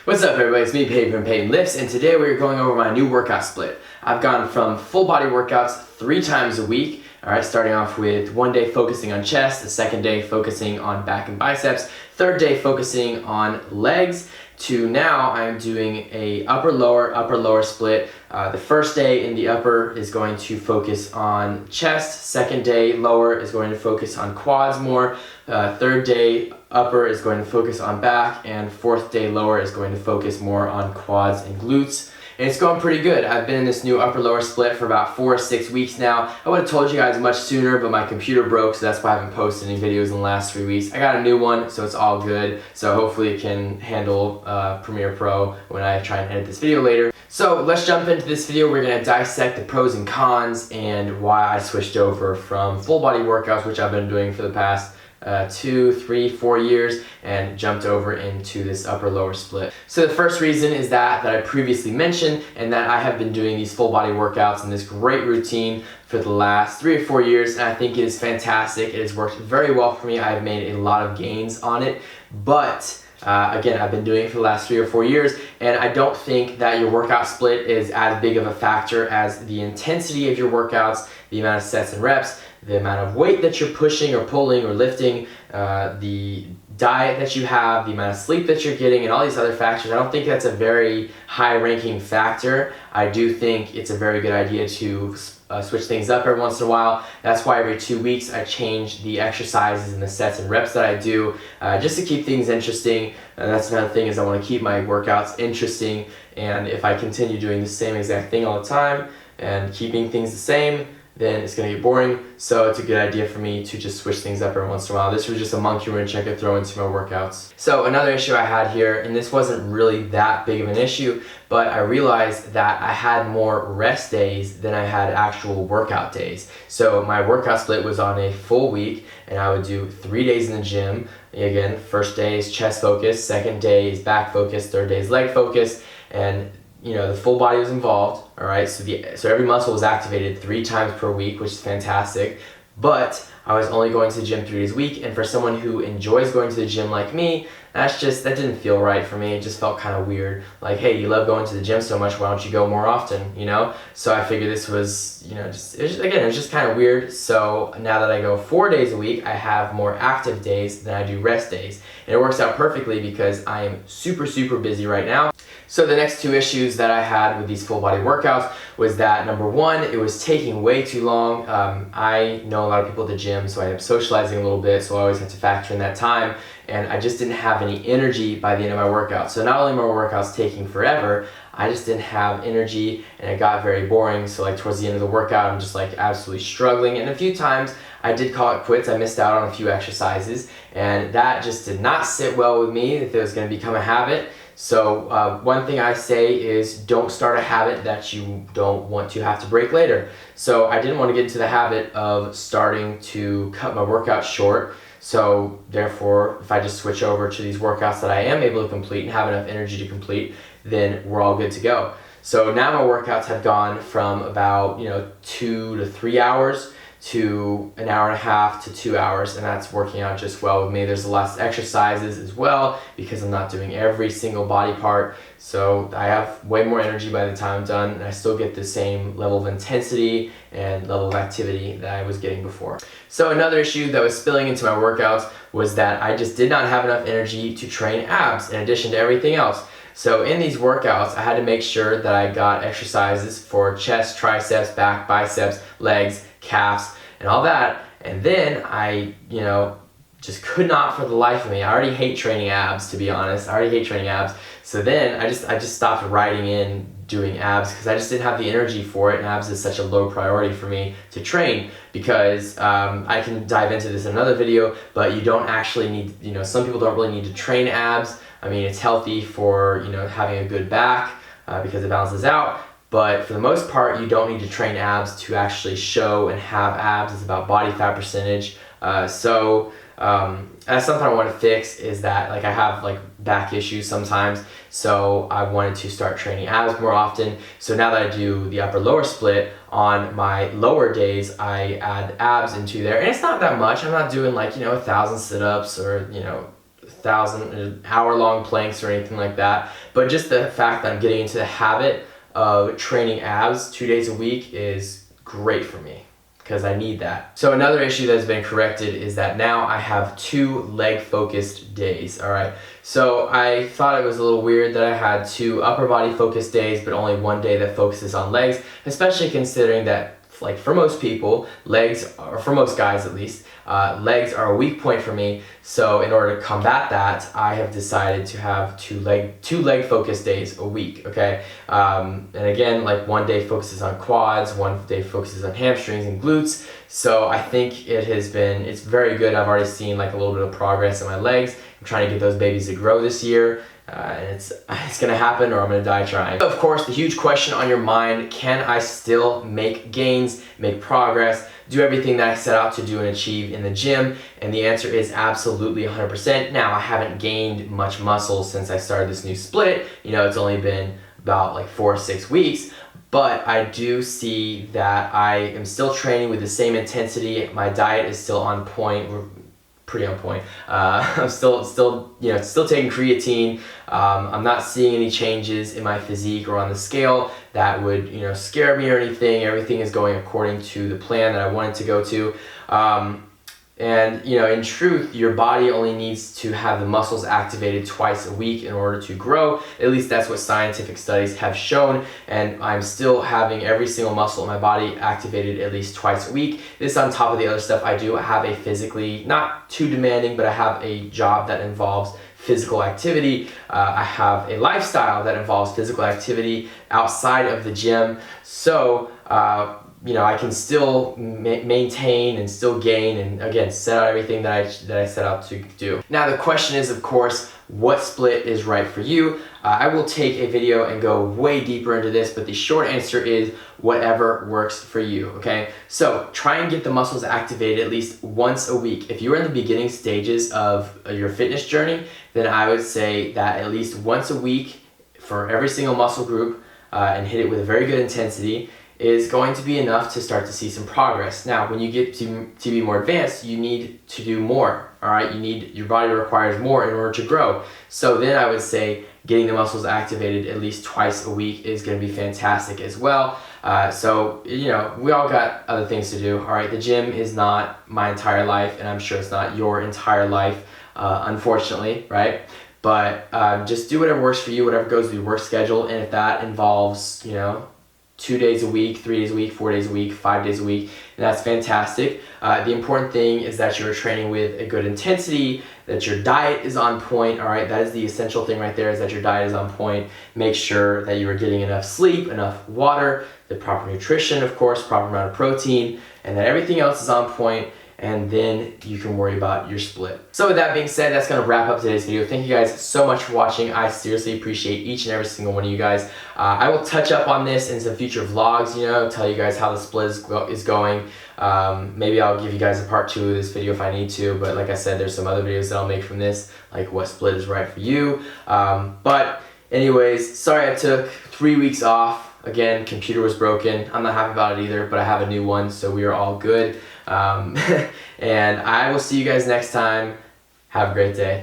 What's up everybody, it's me Peyton from Peyton Lifts, and today we're going over my new workout split. I've gone from full body workouts 3 times a week, alright, starting off with one day focusing on chest, the second day focusing on back and biceps, third day focusing on legs, to now I'm doing a upper lower split. The first day in the upper is going to focus on chest, second day lower is going to focus on quads more, third day upper is going to focus on back, and fourth day lower is going to focus more on quads and glutes. And it's going pretty good. I've been in this new upper lower split for about 4 or 6 weeks now. I would have told you guys much sooner, but my computer broke, so that's why I haven't posted any videos in the last 3 weeks. I got a new one, so it's all good. So hopefully it can handle Premiere Pro when I try and edit this video later. So let's jump into this video. We're gonna dissect the pros and cons and why I switched over from full body workouts, which I've been doing for the past 2, 3, 4 years, and jumped over into this upper lower split. So the first reason is that I previously mentioned, and that I have been doing these full body workouts and this great routine for the last 3 or 4 years, and I think it is fantastic. It has worked very well for me. I've made a lot of gains on it, but again, I've been doing it for the last 3 or 4 years, and I don't think that your workout split is as big of a factor as the intensity of your workouts, the amount of sets and reps, the amount of weight that you're pushing or pulling or lifting, the diet that you have, the amount of sleep that you're getting, and all these other factors. I don't think that's a very high-ranking factor. I do think it's a very good idea to switch things up every once in a while. That's why every 2 weeks I change the exercises and the sets and reps that I do, just to keep things interesting. That's another thing, is I want to keep my workouts interesting, and if I continue doing the same exact thing all the time and keeping things the same, then it's going to get boring. So it's a good idea for me to just switch things up every once in a while. This was just a monkey wrench I could throw into my workouts. So another issue I had here, and this wasn't really that big of an issue, but I realized that I had more rest days than I had actual workout days. So my workout split was on a full week, and I would do 3 days in the gym. Again, first day is chest focus, second day is back focus, third day is leg focus, and you know, the full body was involved, all right? So every muscle was activated 3 times per week, which is fantastic. But I was only going to the gym 3 days a week, and for someone who enjoys going to the gym like me, that didn't feel right for me. It just felt kind of weird. Like, hey, you love going to the gym so much, why don't you go more often, you know? So I figured this was, you know, it was just kind of weird. So now that I go 4 days a week, I have more active days than I do rest days. And it works out perfectly because I am super, super busy right now. So the next 2 issues that I had with these full body workouts was that, number 1, it was taking way too long. I know a lot of people at the gym, so I am socializing a little bit, so I always have to factor in that time, and I just didn't have any energy by the end of my workout. So not only were my workouts taking forever, I just didn't have energy, and it got very boring. So like towards the end of the workout, I'm just like absolutely struggling, and a few times I did call it quits. I missed out on a few exercises, and that just did not sit well with me if it was going to become a habit. So one thing I say is, don't start a habit that you don't want to have to break later. So I didn't want to get into the habit of starting to cut my workout short. So therefore, if I just switch over to these workouts that I am able to complete and have enough energy to complete, then we're all good to go. So now my workouts have gone from about 2 to 3 hours to 1.5 hours to 2 hours, and that's working out just well with me. There's less exercises as well because I'm not doing every single body part, so I have way more energy by the time I'm done, and I still get the same level of intensity and level of activity that I was getting before. So another issue that was spilling into my workouts was that I just did not have enough energy to train abs in addition to everything else. So in these workouts, I had to make sure that I got exercises for chest, triceps, back, biceps, legs, calves, and all that. And then I, just could not for the life of me. I already hate training abs, to be honest. So then I just stopped writing in doing abs because I just didn't have the energy for it, and abs is such a low priority for me to train because I can dive into this in another video, but you don't actually need, some people don't really need to train abs. I mean, it's healthy for, having a good back because it balances out. But for the most part, you don't need to train abs to actually show and have abs. It's about body fat percentage. So that's something I want to fix, is that I have back issues sometimes. So I wanted to start training abs more often. So now that I do the upper lower split, on my lower days, I add abs into there. And it's not that much. I'm not doing 1,000 sit-ups or, hour-long planks or anything like that. But just the fact that I'm getting into the habit of training abs 2 days a week is great for me, because I need that. So another issue that has been corrected is that now I have 2 leg focused days, all right? So I thought it was a little weird that I had 2 upper body focused days, but only 1 day that focuses on legs, especially considering that, like, for most people, legs, or for most guys at least, legs are a weak point for me. So in order to combat that, I have decided to have 2 leg focused days a week, okay? And again, like, 1 day focuses on quads, 1 day focuses on hamstrings and glutes. So I think it's very good. I've already seen like a little bit of progress in my legs. I'm trying to get those babies to grow this year. And it's gonna happen, or I'm gonna die trying. Of course, the huge question on your mind: can I still make gains, make progress, do everything that I set out to do and achieve in the gym? And the answer is absolutely 100%. Now, I haven't gained much muscle since I started this new split. You know, it's only been about like 4 or 6 weeks. But I do see that I am still training with the same intensity. My diet is still on point. We're pretty on point. I'm still taking creatine. I'm not seeing any changes in my physique or on the scale that would, scare me or anything. Everything is going according to the plan that I wanted to go to. And in truth, your body only needs to have the muscles activated twice a week in order to grow. At least that's what scientific studies have shown. And I'm still having every single muscle in my body activated at least twice a week. This on top of the other stuff I do. I have a physically, not too demanding, but I have a job that involves physical activity. I have a lifestyle that involves physical activity outside of the gym. So, I can still maintain and still gain, and again, set out everything that I set out to do. Now the question is, of course, what split is right for you? I will take a video and go way deeper into this, but the short answer is whatever works for you, okay? So try and get the muscles activated at least once a week. If you're in the beginning stages of your fitness journey, then I would say that at least once a week for every single muscle group, and hit it with a very good intensity, is going to be enough to start to see some progress. Now, when you get to be more advanced, you need to do more, all right? Your body requires more in order to grow. So then I would say getting the muscles activated at least twice a week is gonna be fantastic as well. So, we all got other things to do, all right? The gym is not my entire life, and I'm sure it's not your entire life, unfortunately, right? But just do whatever works for you, whatever goes with your work schedule, and if that involves, 2 days a week, 3 days a week, 4 days a week, 5 days a week, and that's fantastic. The important thing is that you're training with a good intensity, that your diet is on point, all right? That is the essential thing right there, is that your diet is on point. Make sure that you are getting enough sleep, enough water, the proper nutrition, of course, proper amount of protein, and that everything else is on point, and then you can worry about your split. So with that being said, that's gonna wrap up today's video. Thank you guys so much for watching. I seriously appreciate each and every single one of you guys. I will touch up on this in some future vlogs, tell you guys how the split is going. Maybe I'll give you guys a part 2 of this video if I need to, but like I said, there's some other videos that I'll make from this, like what split is right for you. But anyways, sorry I took 3 weeks off. Again, computer was broken. I'm not happy about it either, but I have a new one, so we are all good. And I will see you guys next time. Have a great day.